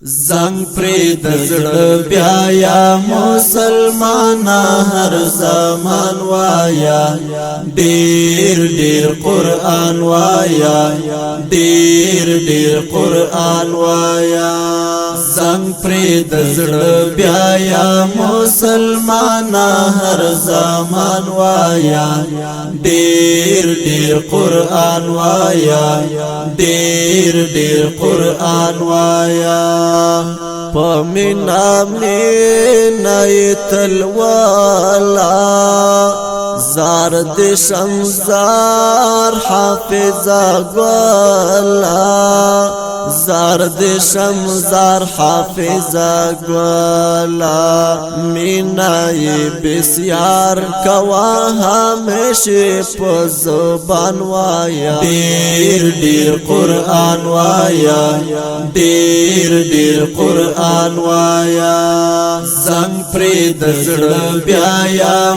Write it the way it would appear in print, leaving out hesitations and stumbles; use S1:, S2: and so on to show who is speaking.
S1: زنگ پری دزړه بیا یا مسلمان هر زمان وایا ډیر ډیر قران وایا ډیر ډیر قران وایا زنگ پری دزړه بیا یا مسلمان هر زمان وایا ډیر ډیر قران وایا ډیر ډیر قران وایا پمینا مینای تلوالا زار د شمزار حافظا گوالا زار د شمزار حافظا گوالا مینای بسیار کوا همیشه په زبان وایا ډیر ډیر قران وایا ډیر ډیر قران وایا زنگ پری دزړه بیا یا